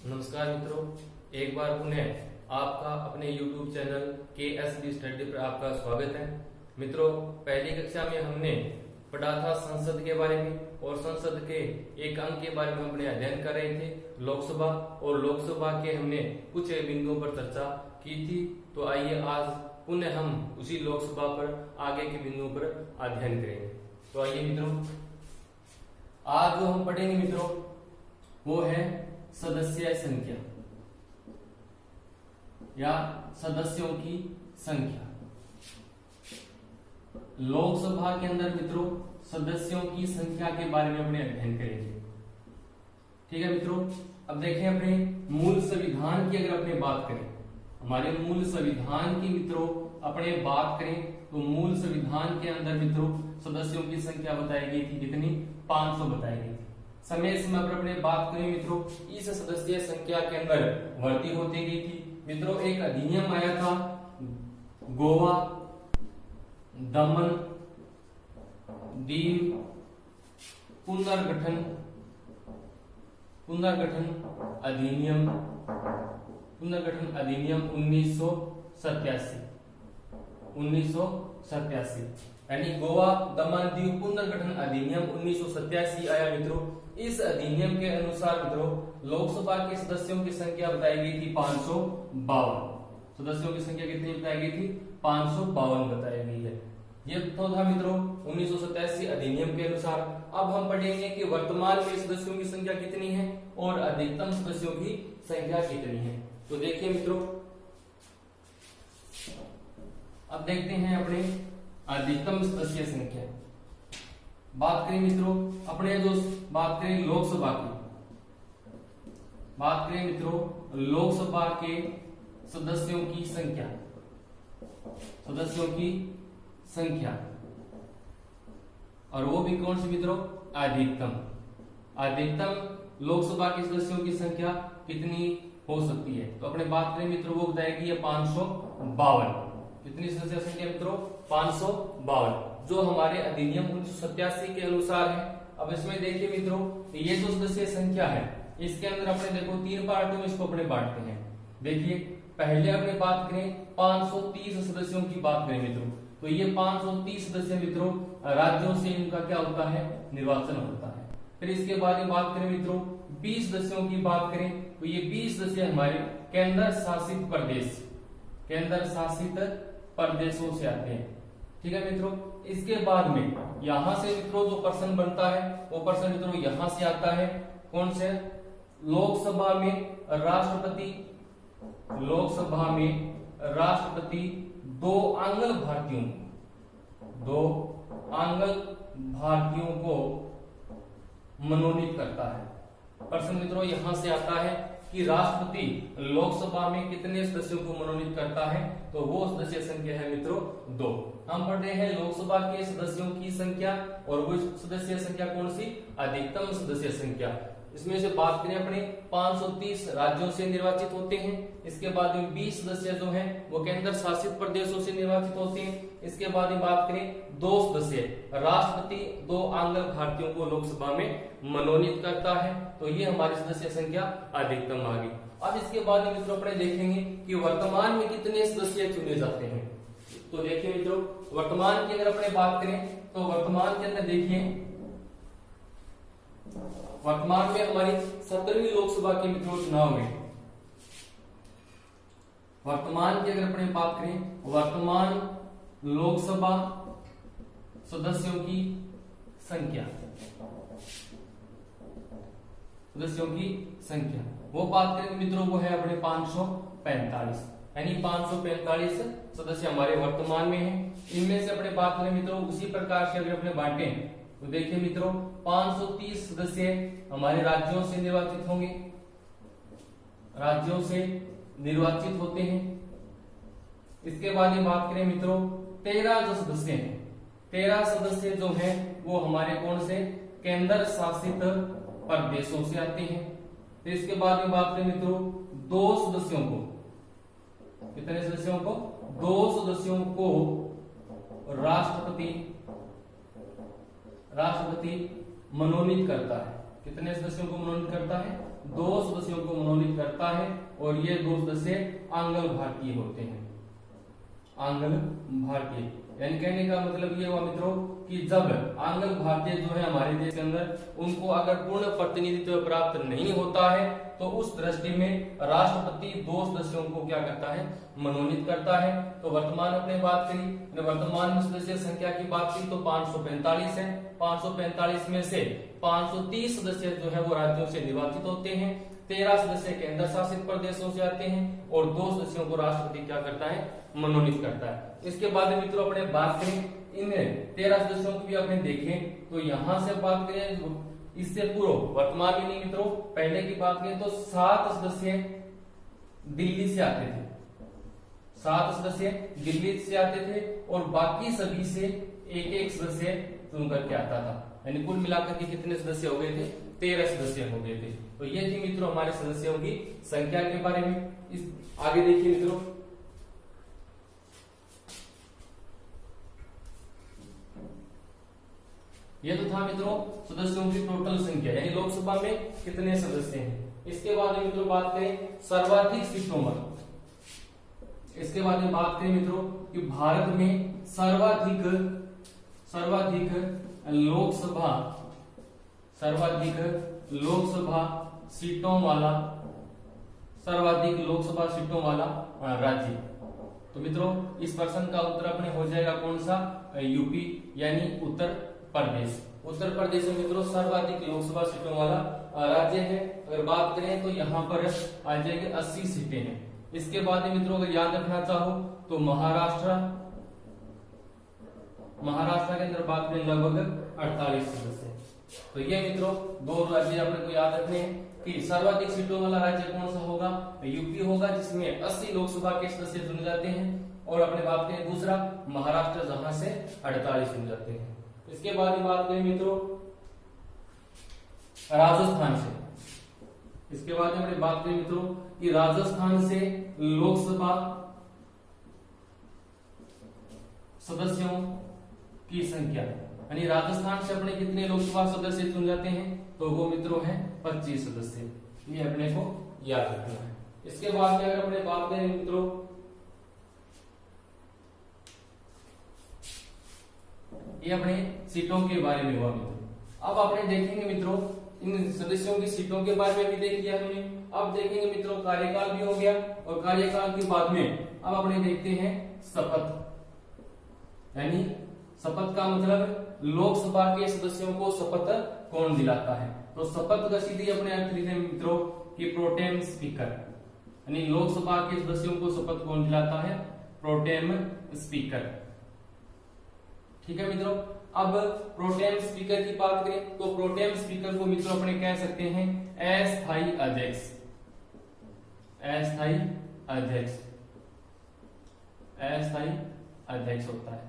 नमस्कार मित्रों, एक बार पुनः आपका अपने YouTube चैनल KSB स्टडी पर आपका स्वागत है। मित्रों, पहली कक्षा में हमने पढ़ा था संसद के बारे में और संसद के एक अंग के बारे में हमने अध्ययन कर रहे थे लोकसभा, और लोकसभा के हमने कुछ बिंदुओं पर चर्चा की थी। तो आइए आज पुनः हम उसी लोकसभा पर आगे के बिंदुओं पर अध्ययन करेंगे। तो आइए मित्रों, आज जो हम पढ़ेंगे मित्रों वो है सदस्य संख्या या सदस्यों की संख्या। लोकसभा के अंदर मित्रों सदस्यों की संख्या के बारे में अपने अध्ययन करेंगे। ठीक है मित्रों, अब देखें अपने मूल संविधान की अगर अपने बात करें, हमारे मूल संविधान की मित्रों अपने बात करें तो मूल संविधान के अंदर मित्रों सदस्यों की संख्या बताई गई थी कितनी? 500 बताई गई थी। समय समय पर अपने बात करें मित्रों इस सदस्य संख्या के अंदर वृद्धि होती गई थी। मित्रों एक अधिनियम आया था गोवा दमन दीव पुनर्गठन अधिनियम 1987 यानी गोवा दमन दीव पुनर्गठन अधिनियम 1987 आया मित्रों। इस अधिनियम के अनुसार मित्रों लोकसभा के सदस्यों की संख्या बताई गई थी 552। सदस्यों की संख्या कितनी बताई गई थी? 552 बताई गई है। ये तो था मित्रों 1987 अधिनियम के अनुसार। अब हम पढ़ेंगे कि वर्तमान में सदस्यों की संख्या कितनी है और अधिकतम सदस्यों की संख्या कितनी है। तो देखिए मित्रों, अब देखते हैं अपने अधिकतम सदस्य संख्या। बात करें मित्रों अपने जो बात करें लोकसभा की, बात करें मित्रों लोकसभा के सदस्यों की संख्या, और वो भी कौन सी मित्रों? अधिकतम लोकसभा के सदस्यों की संख्या कितनी हो सकती है? तो अपने बात करें मित्रों वो बताएगी 552। कितनी सदस्य संख्या मित्रों? 552, जो हमारे अधिनियम 1987 के अनुसार है। अब इसमें देखिए मित्रों ये जो सदस्य संख्या है इसके अंदर अपने देखो 3 पार्टों में इसको अपने बांटते हैं। देखिए पहले अपने बात करें 530 सदस्यों की बात करें मित्रों, तो ये 530 सदस्य मित्रों राज्यों से इनका क्या होता है? निर्वाचन होता है। फिर इसके बाद में बात करें मित्रों 20 सदस्यों की बात करें तो ये 20 सदस्य हमारे केंद्र शासित प्रदेशों से आते हैं। ठीक है मित्रों, इसके बाद में यहां से मित्रों जो पर्सन बनता है वो पर्सन मित्रों यहां से आता है। कौन से? लोकसभा में राष्ट्रपति दो आंग्ल भारतीयों को मनोनीत करता है। पर्सन मित्रों यहां से आता है कि राष्ट्रपति लोकसभा में कितने सदस्यों को मनोनीत करता है, तो वो सदस्य संख्या है मित्रों 2। हम पढ़ रहे हैं लोकसभा के सदस्यों की संख्या, और वो सदस्य संख्या कौन सी? अधिकतम सदस्य संख्या। इसमें से बात करें अपने 530 राज्यों से निर्वाचित होते हैं। इसके बाद में 20 सदस्य जो हैं वो केंद्र शासित प्रदेशों से निर्वाचित होते हैं। इसके बाद में बात करें 2 सदस्य राष्ट्रपति 2 आंग्ल भारतीयों को लोकसभा में मनोनीत करता है। तो ये हमारी सदस्य संख्या अधिकतम आ गई। अब इसके बाद में मित्रों अपने देखेंगे कि वर्तमान में कितने सदस्य चुने जाते हैं। तो देखिए मित्रों वर्तमान की अगर अपने बात करें तो वर्तमान के अंदर देखिए वर्तमान में हमारी 17वीं लोकसभा के मित्रों चुनाव में वर्तमान की अगर अपने बात करें वर्तमान लोकसभा सदस्यों की संख्या वो बात करें मित्रों वो है अपने 545, यानी 545 सदस्य हमारे वर्तमान में हैं। इनमें से अपने बात करें मित्रों उसी प्रकार से अगर अपने बांटे तो देखिए मित्रों 530 सदस्य हमारे राज्यों से निर्वाचित होते हैं। इसके बाद में बात करें मित्रों 13 जो सदस्य हैं, 13 सदस्य जो हैं वो हमारे कौन से? केंद्र शासित प्रदेशों से आते हैं। तो इसके बाद में बात करें मित्रों 2 सदस्यों को, कितने सदस्यों को? 2 सदस्यों को राष्ट्रपति मनोनीत करता है। कितने सदस्यों को मनोनीत करता है? 2 सदस्यों को मनोनीत करता है और ये 2 सदस्य आंग्ल भारतीय होते हैं, आंग्ल भारतीय। यानी कहने का मतलब ये हुआ मित्रों कि जब आंग्ल भारतीय जो है हमारे देश के अंदर, उनको अगर पूर्ण प्रतिनिधित्व प्राप्त नहीं होता है तो उस दृष्टि में राष्ट्रपति 2 सदस्यों को क्या करता है? मनोनीत करता है। तो वर्तमान अपने बात करी, वर्तमान में सदस्य संख्या की बात की तो 545 है। 545 में से 530 सदस्य जो है वो राज्यों से निर्वाचित होते हैं, 13 सदस्य केंद्र शासित प्रदेशों से आते हैं और 2 सदस्यों को राष्ट्रपति क्या करता है? मनोनीत करता है। इसके बाद मित्रों अपने बात करें इन 13 सदस्यों की भी अपने देखें तो यहां से बात करें इससे पूर्व वर्तमान में नहीं मित्रों, पहले की बात करें तो 7 सदस्य दिल्ली से आते थे, 7 सदस्य दिल्ली से आते थे और बाकी सभी से एक सदस्य चुन करके आता था। यानी कुल मिलाकर के कितने सदस्य हो गए थे? 13 सदस्य हो गए थे। तो ये थी मित्रों हमारे सदस्यों की संख्या के बारे में। इस आगे देखिए मित्रों, ये तो था मित्रों सदस्यों की टोटल संख्या, यानी लोकसभा में कितने सदस्य हैं। इसके बाद में मित्रों बात करें सर्वाधिक सीटों पर। इसके बाद में बात करें मित्रों कि भारत में सर्वाधिक लोकसभा सीटों वाला राज्य। तो मित्रों इस प्रश्न का उत्तर अपने हो जाएगा कौन सा? यूपी यानी उत्तर प्रदेश। उत्तर प्रदेश में मित्रों सर्वाधिक लोकसभा सीटों वाला राज्य है। अगर बात करें तो यहाँ पर आ जाएगी 80 सीटें हैं। इसके बाद में मित्रों अगर याद रखना चाहो तो महाराष्ट्र के अंदर बात करें लगभग 48 सदस्य। तो ये मित्रों 2 राज्य अपने को याद रखने हैं कि सर्वाधिक सीटों वाला राज्य कौन सा होगा? यूपी होगा जिसमें 80 लोकसभा के सदस्य चुने जाते हैं। और अपने बात करें दूसरा महाराष्ट्र जहां से 48 चुने जाते हैं। इसके बाद में बात करें मित्रों राजस्थान से। इसके बाद में अपने बात करें मित्रों कि राजस्थान से लोकसभा सदस्यों की संख्या, यानी राजस्थान से अपने कितने लोकसभा सदस्य चुन जाते हैं? तो वो मित्रों है 25 सदस्य। ये अपने को याद रखना है। इसके बाद में अगर अपने बात करें मित्रों ये अपने सीटों के बारे में हुआ मित्रों। अब आपने देखेंगे मित्रों इन सदस्यों की सीटों के बारे में भी देख लिया हमने। अब देखेंगे मित्रों कार्यकाल भी हो गया और कार्यकाल के बाद में अब अपने देखते हैं शपथ। यानी शपथ का मतलब लोकसभा के सदस्यों को शपथ कौन दिलाता है? तो शपथ का सीधे अपने अर्थ लिखे मित्रों कि प्रोटेम स्पीकर, यानी लोकसभा के सदस्यों को शपथ कौन दिलाता है? Pro tem speaker. ठीक है मित्रों। अब प्रोटेम स्पीकर की बात करें तो प्रोटेम स्पीकर को मित्रों अपने कह सकते हैं अस्थायी अध्यक्ष। अस्थायी अध्यक्ष होता है।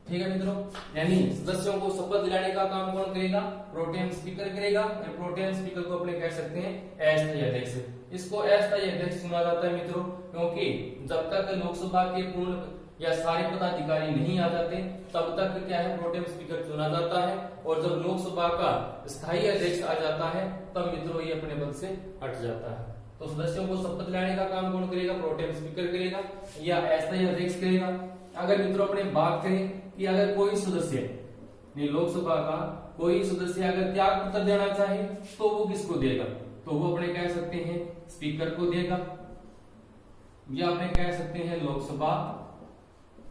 ठीक है मित्रों, यानी सदस्यों को शपथ दिलाने का काम कौन करेगा? प्रोटेम स्पीकर करेगा। प्रोटेम स्पीकर को अपने कह सकते हैं अस्थायी अध्यक्ष। इसको अस्थायी अध्यक्ष चुना जाता है मित्रों क्योंकि जब तक लोकसभा के पूर्ण या सारे पदाधिकारी नहीं आ जाते तब तक क्या है प्रोटेम स्पीकर चुना जाता है। और जब लोकसभा का स्थायी अध्यक्ष आ जाता है तब मित्रों ये अपने पद से हट जाता है। तो सदस्यों को शपथ दिलाने का काम कौन करेगा? प्रोटेम स्पीकर करेगा या अस्थायी अध्यक्ष करेगा। अगर मित्रों अपने बात करें कि अगर कोई सदस्य लोकसभा का कोई सदस्य अगर त्याग पत्र देना चाहे तो वो किसको देगा? तो वो अपने कह सकते हैं स्पीकर को देगा या अपने कह सकते हैं लोकसभा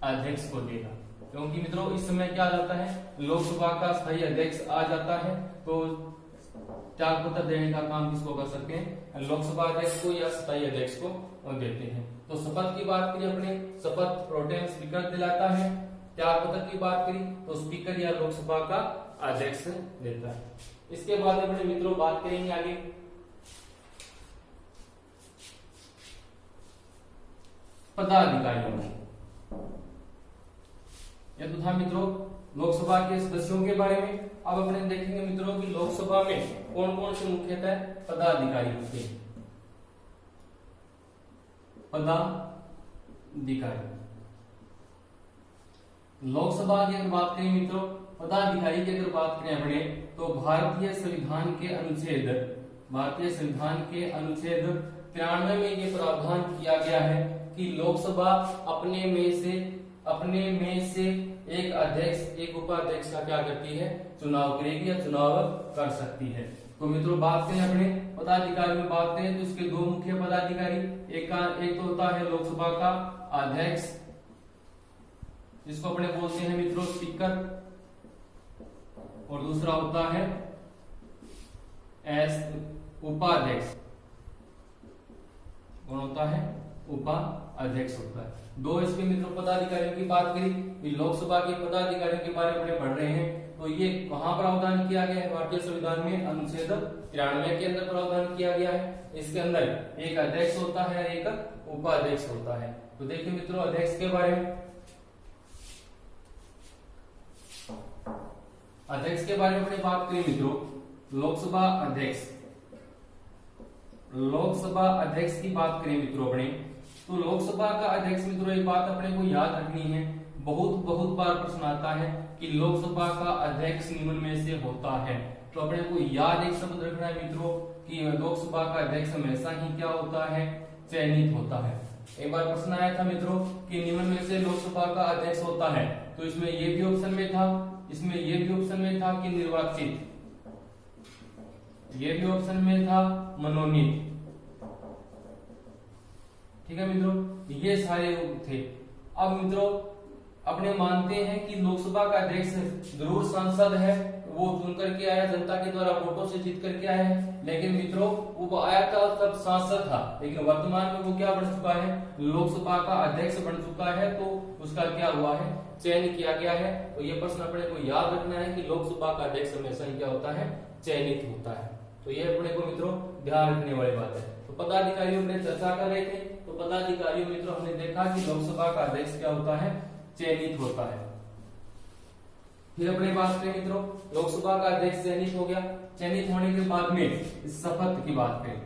अध्यक्ष को देगा। क्योंकि मित्रों इस समय क्या आ जाता है? लोकसभा का स्थायी अध्यक्ष आ जाता है तो त्याग पत्र देने का काम किसको कर सकते हैं? लोकसभा अध्यक्ष को या स्थायी अध्यक्ष को देते हैं। तो शपथ की बात करी अपने, शपथ प्रोटेम स्पीकर दिलाता है। त्याग पत्र की बात करी तो स्पीकर या लोकसभा का अध्यक्ष देता है। इसके बाद अपने मित्रों बात करेंगे आगे पदाधिकारियों की। यह तो था मित्रों लोकसभा के सदस्यों के बारे में। अब अपने देखेंगे मित्रों कि लोकसभा में कौन कौन से मुख्यतः पदाधिकारी होते हैं। पदाधिकारी लोकसभा की अगर बात करें मित्रों पदाधिकारी की अगर बात करें अपने, तो भारतीय संविधान के अनुच्छेद 93 में ये प्रावधान किया गया है कि लोकसभा अपने में से एक अध्यक्ष एक उपाध्यक्ष का क्या करती है, चुनाव करेगी या चुनाव कर सकती है। तो मित्रों बात करें अपने पदाधिकारी में बात करें तो इसके दो मुख्य पदाधिकारी, एक तो होता है लोकसभा का अध्यक्ष, जिसको अपने बोलते हैं मित्रों स्पीकर, और दूसरा होता है उपाध्यक्ष। कौन होता है? उपाध्यक्ष होता है। दो इसके मित्रों पदाधिकारियों की बात करी, लोकसभा के पदाधिकारियों के बारे में पढ़ रहे हैं, तो ये कहां प्रावधान किया गया है? भारतीय संविधान में अनुच्छेद 93 के अंदर प्रावधान किया गया है। इसके अंदर एक अध्यक्ष होता है, एक उपाध्यक्ष होता है। तो देखिए मित्रों अध्यक्ष के बारे में, अपनी बात करें मित्रों, लोकसभा अध्यक्ष की बात करें मित्रों अपने, तो लोकसभा का अध्यक्ष मित्रों एक बात अपने को याद रखनी है, बहुत बार प्रश्न आता है कि लोकसभा का अध्यक्ष निम्न में से होता है। तो अपने को याद एक शब्द रखना है मित्रों कि लोकसभा का अध्यक्ष हमेशा ही क्या होता है? चयनित होता है। एक बार प्रश्न आया था मित्रों कि निम्न में से लोकसभा का अध्यक्ष होता है, तो इसमें ये भी ऑप्शन में था कि निर्वाचित, ये भी ऑप्शन में था मनोनीत। ठीक है मित्रों, ये सारे थे। अब मित्रों अपने मानते हैं कि लोकसभा का अध्यक्ष जरूर सांसद है, वो चुन करके आया, जनता के द्वारा वोटों से जीत करके आया है, लेकिन मित्रों वो आया था तब सांसद था, लेकिन वर्तमान में वो क्या बन चुका है? लोकसभा का अध्यक्ष बन चुका है। तो उसका क्या हुआ है? चयन किया गया है। तो ये प्रश्न अपने को याद रखना है कि लोकसभा का अध्यक्ष हमेशा ही क्या होता है? चयनित होता है। तो ये अपने को मित्रों ध्यान रखने वाली बात है। तो पदाधिकारियों ने चर्चा कर रहे थे, तो पदाधिकारियों मित्रों हमने देखा कि लोकसभा का अध्यक्ष क्या होता है? चयनित होता है। फिर अपने बात करें मित्रों, लोकसभा का अध्यक्ष चयनित हो गया, चयनित होने के बाद में शपथ की बात करें।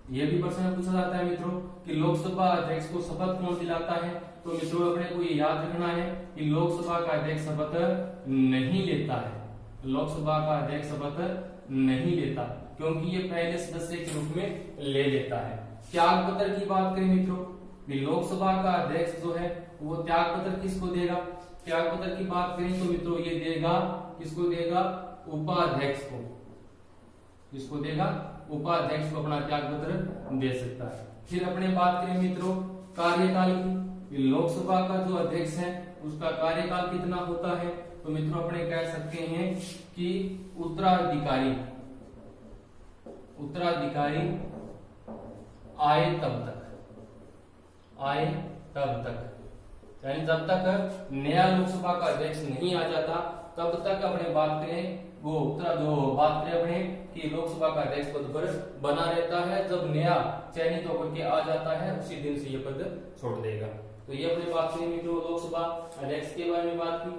यह भी प्रश्न पूछा जाता है मित्रों कि लोकसभा अध्यक्ष को शपथ कौन दिलाता है? तो मित्रों अपने को ये याद रखना है कि लोकसभा का अध्यक्ष शपथ नहीं लेता है। लोकसभा का अध्यक्ष शपथ नहीं लेता, क्योंकि ये पहले सदस्य के रूप में ले लेता है। त्याग पत्र की बात करें मित्रों, लोकसभा का अध्यक्ष जो है वो त्याग पत्र किसको देगा? त्याग पत्र की बात करें तो मित्रों ये देगा, किसको देगा? उपाध्यक्ष को। किसको देगा? उपाध्यक्ष को अपना त्याग पत्र दे सकता है। फिर अपने बात करें मित्रों कार्यकाल की, लोकसभा का जो अध्यक्ष है उसका कार्यकाल कितना होता है? तो मित्रों अपने कह सकते हैं कि उत्तराधिकारी आए तब तक, यानी जब तक नया लोकसभा का अध्यक्ष नहीं आ जाता तब तक अपने बात करें अपने कि लोकसभा का अध्यक्ष पद पर बना रहता है। जब नया चयनित होकर के आ जाता है उसी दिन से ये पद छोड़ देगा। तो ये अपने बात करें मित्रों लोकसभा अध्यक्ष के बारे में बात की।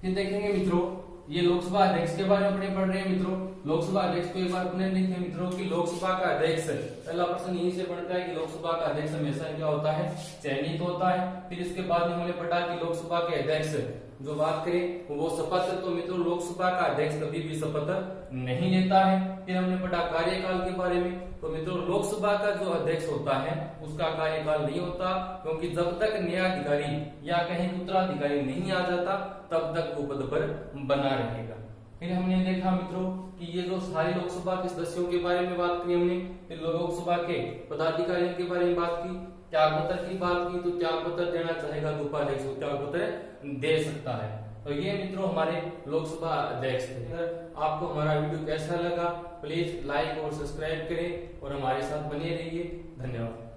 फिर देखेंगे मित्रों ये लोकसभा अध्यक्ष के बारे में अपने पढ़ रहे हैं मित्रों। लोकसभा अध्यक्ष को एक बार अपने देखें मित्रों कि लोकसभा का अध्यक्ष, पहला प्रश्न यहीं से बनता है कि लोकसभा का अध्यक्ष हमेशा क्या होता है? चयनित होता है। फिर इसके बाद हमने पढ़ा कि लोकसभा के अध्यक्ष जो बात करें वो शपथ, तो मित्रों लोकसभा का अध्यक्ष कभी भी शपथ नहीं लेता है। फिर हमने पढ़ा कार्यकाल के बारे में, तो मित्रों लोकसभा का जो अध्यक्ष होता है उसका कार्यकाल नहीं होता, क्योंकि जब तक नया अधिकारी या कहीं उत्तराधिकारी नहीं आ जाता तब तक वो पद पर बना रहेगा। फिर हमने देखा मित्रों कि ये जो सारे लोकसभा के सदस्यों के बारे में बात की हमने, फिर लोकसभा के पदाधिकारियों के बारे में बात की, त्याग पत्र की बात की, तो त्याग पत्र देना चाहेगा तो उपाध्यक्ष को त्याग पत्र दे सकता है। तो ये मित्रों हमारे लोकसभा अध्यक्ष थे। अगर आपको हमारा वीडियो कैसा लगा प्लीज लाइक और सब्सक्राइब करें और हमारे साथ बने रहिए। धन्यवाद।